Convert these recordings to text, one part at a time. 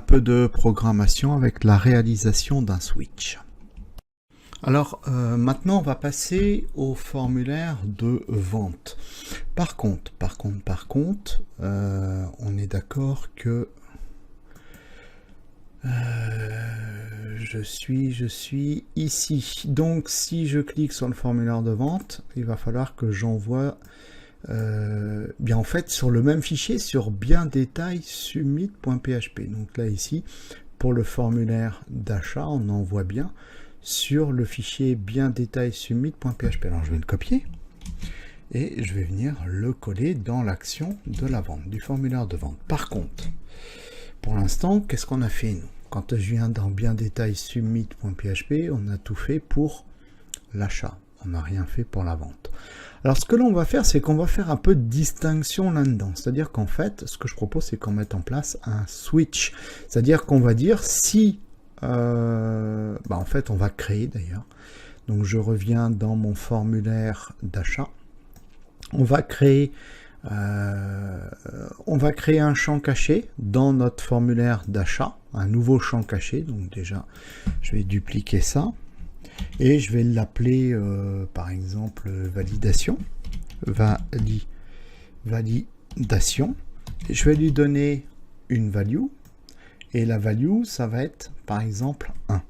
peu de programmation avec la réalisation d'un switch. Alors maintenant on va passer au formulaire de vente. Par contre, on est d'accord que je suis ici. Donc si je clique sur le formulaire de vente, il va falloir que j'envoie bien en fait sur le même fichier, sur bien détail submit.php. Donc là ici, pour le formulaire d'achat, on envoie bien sur le fichier bien détail submit.php. Alors je vais le copier et je vais venir le coller dans l'action de la vente, du formulaire de vente. Par contre, pour l'instant, qu'est-ce qu'on a fait nous? Quand je viens dans bien détail submit.php, on a tout fait pour l'achat. On n'a rien fait pour la vente. Alors ce que l'on va faire, c'est qu'on va faire un peu de distinction là-dedans. C'est-à-dire qu'en fait, ce que je propose, c'est qu'on mette en place un switch. C'est-à-dire qu'on va dire si... en fait, on va créer d'ailleurs. Donc je reviens dans mon formulaire d'achat. On va créer un champ caché dans notre formulaire d'achat. Un nouveau champ caché. Donc déjà, je vais dupliquer ça. Et je vais l'appeler par exemple validation. Validation. Et je vais lui donner une value. Et la value, ça va être par exemple 1.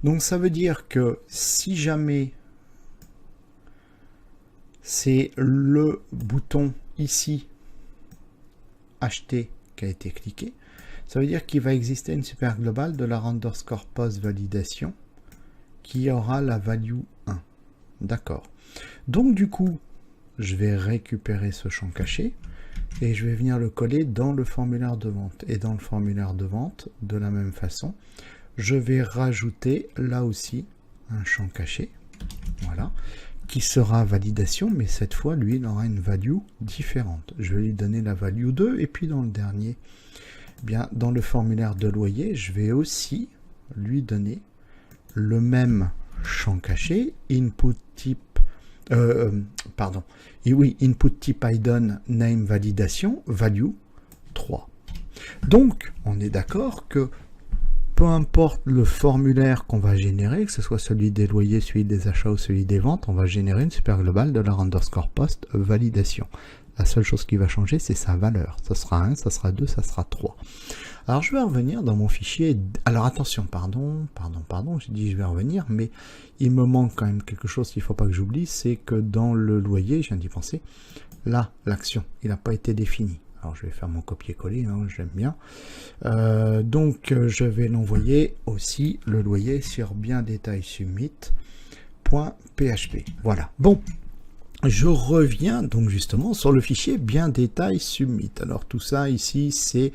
Donc ça veut dire que si jamais c'est le bouton ici acheter qui a été cliqué, ça veut dire qu'il va exister une super globale de la underscore post validation qui aura la value 1. D'accord. Donc du coup, je vais récupérer ce champ caché et je vais venir le coller dans le formulaire de vente. Et dans le formulaire de vente, de la même façon, je vais rajouter là aussi un champ caché, voilà, qui sera validation, mais cette fois, lui, il aura une value différente. Je vais lui donner la value 2, et puis dans le dernier, bien, dans le formulaire de loyer, je vais aussi lui donner le même champ caché, input type, input type hidden name validation, value 3. Donc, on est d'accord que peu importe le formulaire qu'on va générer, que ce soit celui des loyers, celui des achats ou celui des ventes, on va générer une super globale de la underscore post validation. La seule chose qui va changer, c'est sa valeur. Ça sera 1, ça sera 2, ça sera 3. Alors, je vais revenir dans mon fichier. Alors, attention, pardon, j'ai dit je vais revenir, mais il me manque quand même quelque chose qu'il ne faut pas que j'oublie, c'est que dans le loyer, je viens d'y penser, là, l'action, il n'a pas été défini. Alors, je vais faire mon copier-coller, hein, j'aime bien. Donc, je vais l'envoyer aussi, le loyer, sur bien détail submit.php. Voilà. Bon. Je reviens donc justement sur le fichier bien détail submit. Alors tout ça ici, c'est,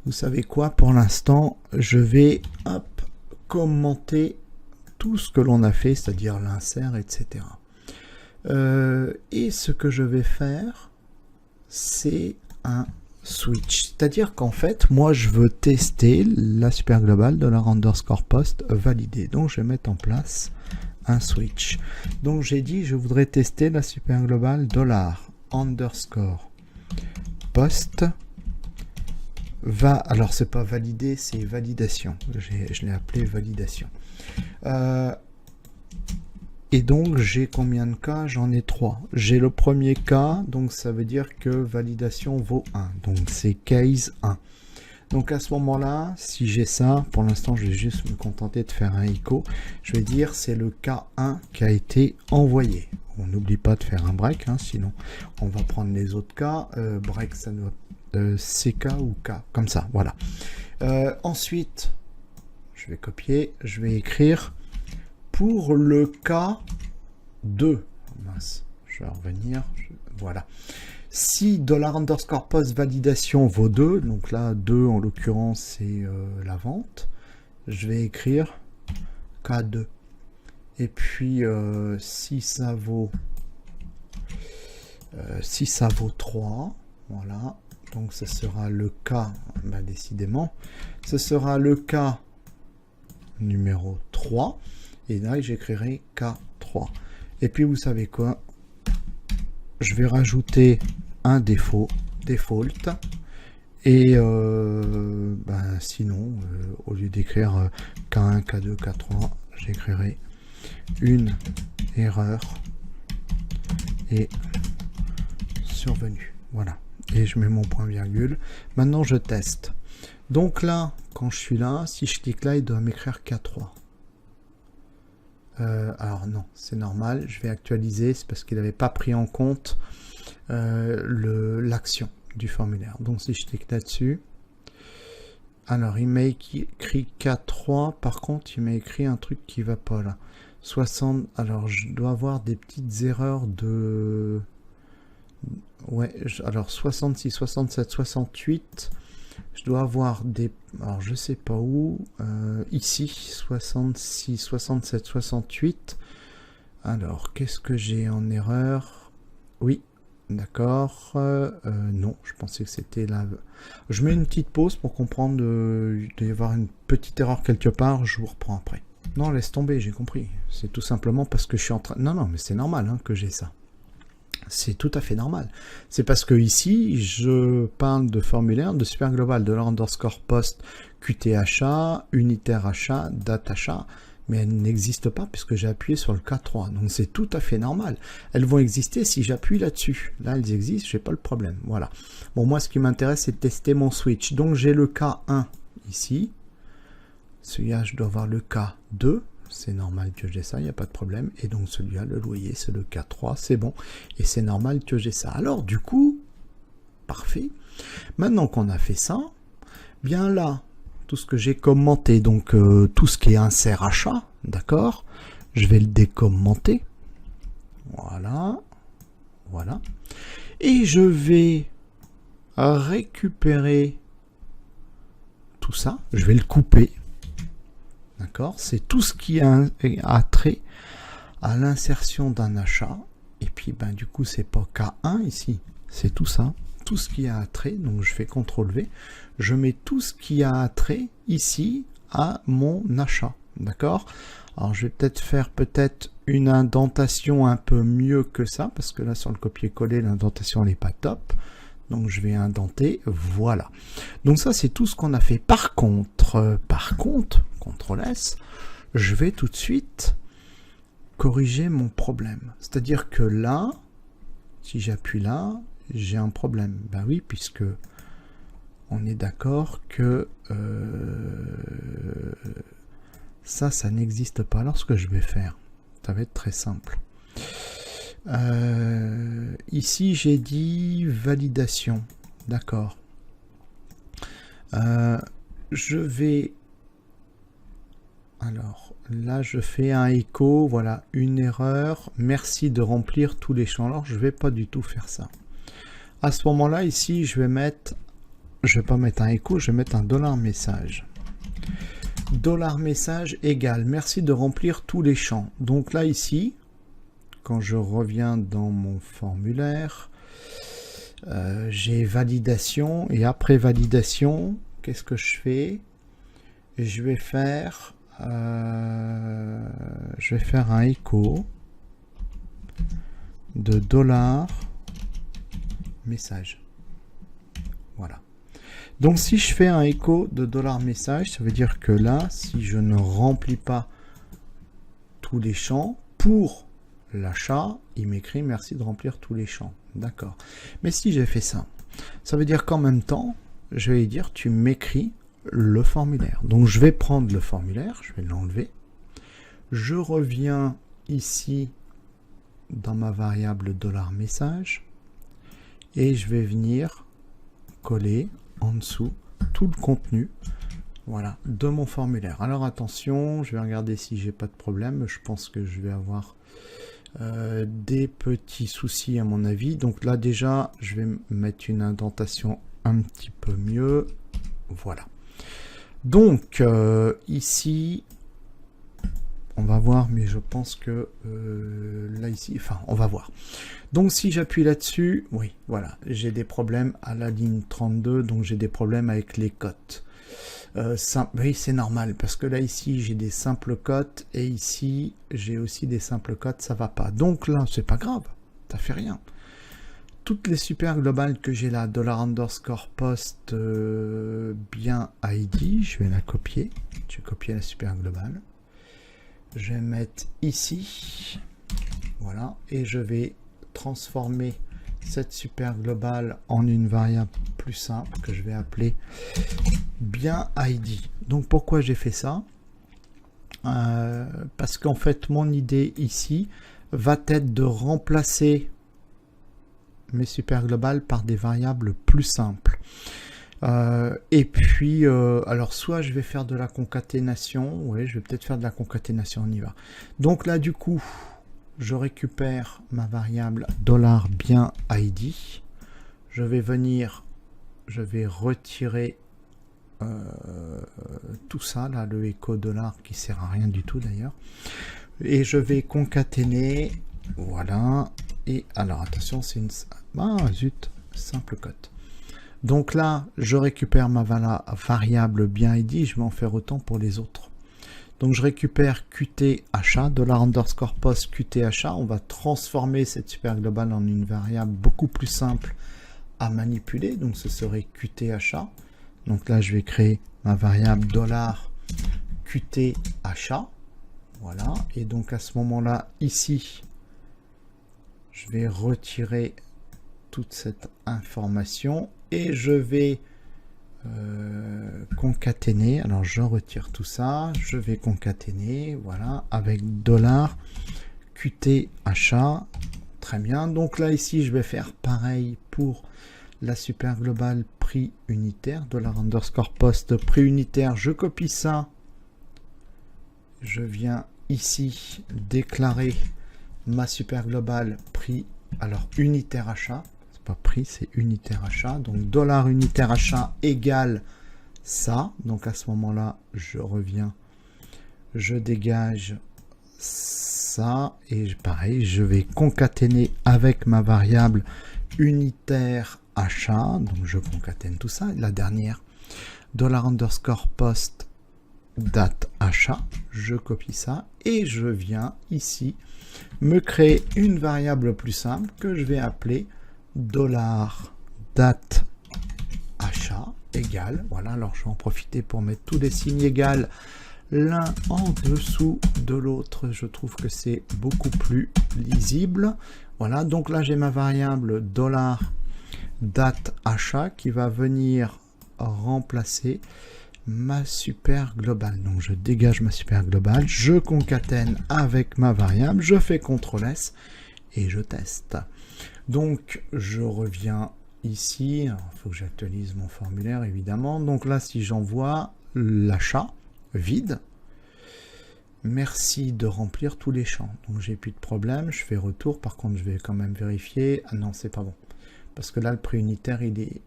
vous savez quoi, pour l'instant, je vais commenter tout ce que l'on a fait, c'est-à-dire l'insert, etc. Et ce que je vais faire, c'est un switch. C'est-à-dire qu'en fait, moi, je veux tester la super globale de la underscore post validée. Donc, je vais mettre en place un switch. Donc j'ai dit je voudrais tester la super globale $_ post alors c'est pas validé, c'est validation. Je l'ai appelé validation. Et donc j'ai combien de cas? J'en ai 3. J'ai le premier cas, donc ça veut dire que validation vaut 1. Donc c'est case 1. Donc à ce moment-là, si j'ai ça, pour l'instant je vais juste me contenter de faire un echo, je vais dire c'est le cas 1 qui a été envoyé. On n'oublie pas de faire un break, hein, sinon on va prendre les autres cas. Break, ça doit CK ou K, comme ça, voilà. Ensuite, je vais copier, je vais écrire pour le cas 2. Mince, je vais revenir, voilà. Si $_ post validation vaut 2, donc là 2 en l'occurrence c'est la vente, je vais écrire K2. Et puis si ça vaut 3, voilà, donc ce sera le cas, décidément, ce sera le cas numéro 3, et là j'écrirai K3. Et puis vous savez quoi, je vais rajouter un default Et sinon, au lieu d'écrire K1, K2, K3, j'écrirai une erreur est survenue. Voilà. Et je mets mon point virgule. Maintenant, je teste. Donc là, quand je suis là, si je clique là, il doit m'écrire K3. Alors non, c'est normal. Je vais actualiser. C'est parce qu'il n'avait pas pris en compte l'action du formulaire. Donc si je clique là-dessus, alors il m'a écrit K3. Par contre, il m'a écrit un truc qui va pas là. 60. Alors je dois avoir des petites erreurs de... Ouais, alors 66, 67, 68, je dois avoir des... Alors je sais pas où, ici, 66, 67, 68. Alors, qu'est-ce que j'ai en erreur? Oui, d'accord, non, je pensais que c'était là. Je mets une petite pause pour comprendre, il doit y avoir une petite erreur quelque part, je vous reprends après. Non, laisse tomber, j'ai compris. C'est tout simplement parce que je suis en train... Non, mais c'est normal hein, que j'ai ça. C'est tout à fait normal. C'est parce que ici, je parle de formulaire de super global, de underscore post, Qt achat, unitaire achat, date achat, mais elles n'existent pas puisque j'ai appuyé sur le K3. Donc c'est tout à fait normal. Elles vont exister si j'appuie là-dessus. Là, elles existent, j'ai pas le problème. Voilà. Bon, moi, ce qui m'intéresse, c'est de tester mon switch. Donc j'ai le K1 ici. Celui-là, je dois avoir le K2. C'est normal que j'ai ça, il n'y a pas de problème. Et donc celui-là, le loyer, c'est le K3, c'est bon. Et c'est normal que j'ai ça. Alors du coup, parfait. Maintenant qu'on a fait ça, bien là, tout ce que j'ai commenté, donc tout ce qui est insert achat, d'accord, je vais le décommenter. Voilà. Voilà. Et je vais récupérer tout ça. Je vais le couper. D'accord, c'est tout ce qui a trait à l'insertion d'un achat. Et puis, du coup, c'est pas K1 ici, c'est tout ça. Tout ce qui a trait, donc je fais CTRL V. Je mets tout ce qui a trait ici à mon achat. D'accord. Alors, je vais peut-être faire une indentation un peu mieux que ça, parce que là, sur le copier-coller, l'indentation n'est pas top. Donc je vais indenter, voilà. Donc ça c'est tout ce qu'on a fait. Par contre, CTRL S, je vais tout de suite corriger mon problème. C'est-à-dire que là, si j'appuie là, j'ai un problème. Ben oui, puisque on est d'accord que ça n'existe pas. Alors ce que je vais faire, ça va être très simple. Ici j'ai dit validation, d'accord. Je vais, alors là je fais un écho, voilà, une erreur, merci de remplir tous les champs. Alors je vais pas du tout faire ça. À ce moment là ici je vais pas mettre un écho, je vais mettre un $message. $message égale merci de remplir tous les champs. Donc là ici, quand je reviens dans mon formulaire, j'ai validation, et après validation, qu'est-ce que je fais? Je vais faire un écho de $message. Voilà. Donc si je fais un écho de $message, ça veut dire que là, si je ne remplis pas tous les champs pour l'achat, il m'écrit merci de remplir tous les champs. D'accord. Mais si j'ai fait ça, ça veut dire qu'en même temps, je vais dire tu m'écris le formulaire. Donc je vais prendre le formulaire, je vais l'enlever. Je reviens ici dans ma variable $message et je vais venir coller en dessous tout le contenu, voilà, de mon formulaire. Alors attention, je vais regarder si j'ai pas de problème. Je pense que je vais avoir des petits soucis à mon avis. Donc là déjà je vais mettre une indentation un petit peu mieux, voilà. Donc ici on va voir, mais je pense que là ici, enfin on va voir. Donc si j'appuie là-dessus, oui, voilà, j'ai des problèmes à la ligne 32, donc j'ai des problèmes avec les cotes. Oui, c'est normal, parce que là ici j'ai des simples cotes, et ici j'ai aussi des simples cotes, ça va pas. Donc là, c'est pas grave, ça fait rien. toutes les super globales que j'ai là, $_post bien ID, je vais la copier. Je vais copier la super globale. Je vais mettre ici. Voilà. Et je vais transformer cette super globale en une variable plus simple que je vais appeler bien ID. Donc pourquoi j'ai fait ça? Parce qu'en fait mon idée ici va être de remplacer mes super globales par des variables plus simples. Et puis alors soit je vais faire de la concaténation, oui je vais peut-être faire de la concaténation, on y va. Donc là du coup je récupère ma variable $bien ID, je vais venir, je vais retirer tout ça là, le echo $, qui sert à rien du tout d'ailleurs, et je vais concaténer, voilà. Et alors attention, c'est une simple cote. Donc là je récupère ma variable bien ID, je vais en faire autant pour les autres. Donc je récupère Qt achat, $_post Qt achat. On va transformer cette super globale en une variable beaucoup plus simple à manipuler. Donc ce serait Qt achat. Donc là je vais créer ma variable $Qt achat. Voilà. Et donc à ce moment-là, ici, je vais retirer toute cette information et je vais concaténer. Alors je retire tout ça, je vais concaténer, voilà, avec $Qt achat. Très bien. Donc là ici je vais faire pareil pour la super globale prix unitaire, $_post prix unitaire. Je copie ça, je viens ici déclarer ma super globale prix, alors unitaire achat, c'est pas prix, c'est unitaire achat. Donc $unitaire achat égale ça. Donc à ce moment là je reviens, je dégage ça et pareil je vais concaténer avec ma variable unitaire achat. Donc je concatène tout ça. La dernière, $_post date achat, je copie ça et je viens ici me créer une variable plus simple que je vais appeler $date achat égale, voilà. Alors je vais en profiter pour mettre tous les signes égales l'un en dessous de l'autre, je trouve que c'est beaucoup plus lisible. Voilà, donc là j'ai ma variable $date achat qui va venir remplacer ma super globale. Donc je dégage ma super globale, je concatène avec ma variable, je fais CTRL S et je teste. Donc je reviens ici, il faut que j'actualise mon formulaire évidemment. Donc là si j'envoie l'achat vide, merci de remplir tous les champs. Donc j'ai plus de problème, je fais retour. Par contre je vais quand même vérifier. Ah non, c'est pas bon, parce que là le prix unitaire il est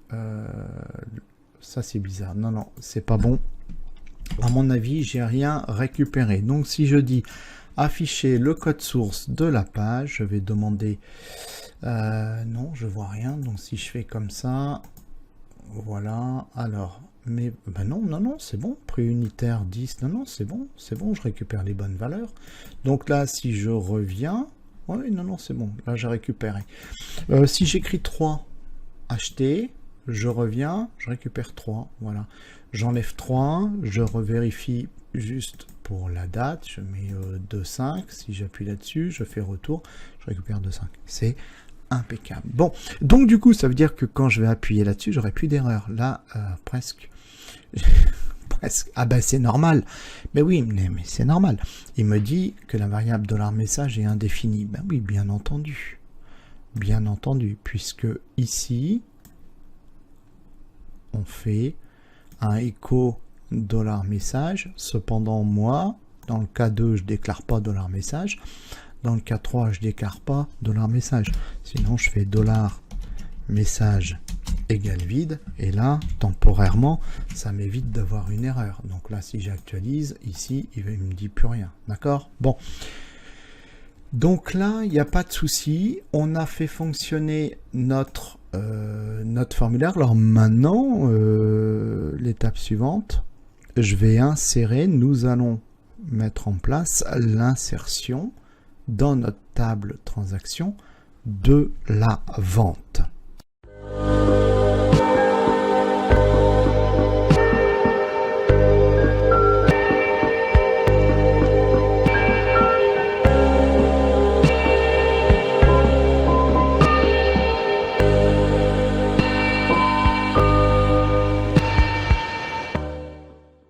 ça c'est bizarre. Non, non, c'est pas bon. À mon avis, j'ai rien récupéré. Donc si je dis afficher le code source de la page, je vais demander non, je vois rien. Donc si je fais comme ça, voilà. Alors, mais ben non, non, non, c'est bon. Prix unitaire 10, non, non, c'est bon, je récupère les bonnes valeurs. Donc là, si je reviens, oui, non, non, c'est bon. Là, j'ai récupéré. Si j'écris 3 acheter, je reviens, je récupère 3, voilà. J'enlève 3, je revérifie juste pour la date, je mets 2,5, si j'appuie là-dessus, je fais retour, je récupère 2,5. C'est impeccable. Bon, donc du coup, ça veut dire que quand je vais appuyer là-dessus, j'aurai plus d'erreur. Là, presque. Presque. Ah ben c'est normal. Mais oui, mais c'est normal. Il me dit que la variable $message est indéfinie. Ben oui, bien entendu. Bien entendu, puisque ici, on fait un écho $message. Cependant, moi, dans le cas 2, je déclare pas $message. Dans le cas 3, je déclare pas $message. Sinon, je fais $message égale vide. Et là, temporairement, ça m'évite d'avoir une erreur. Donc là, si j'actualise, ici, il ne me dit plus rien. D'accord? Bon. Donc là, il n'y a pas de souci. On a fait fonctionner notre formulaire. Alors maintenant, l'étape suivante, je vais insérer, nous allons mettre en place l'insertion dans notre table transaction de la vente.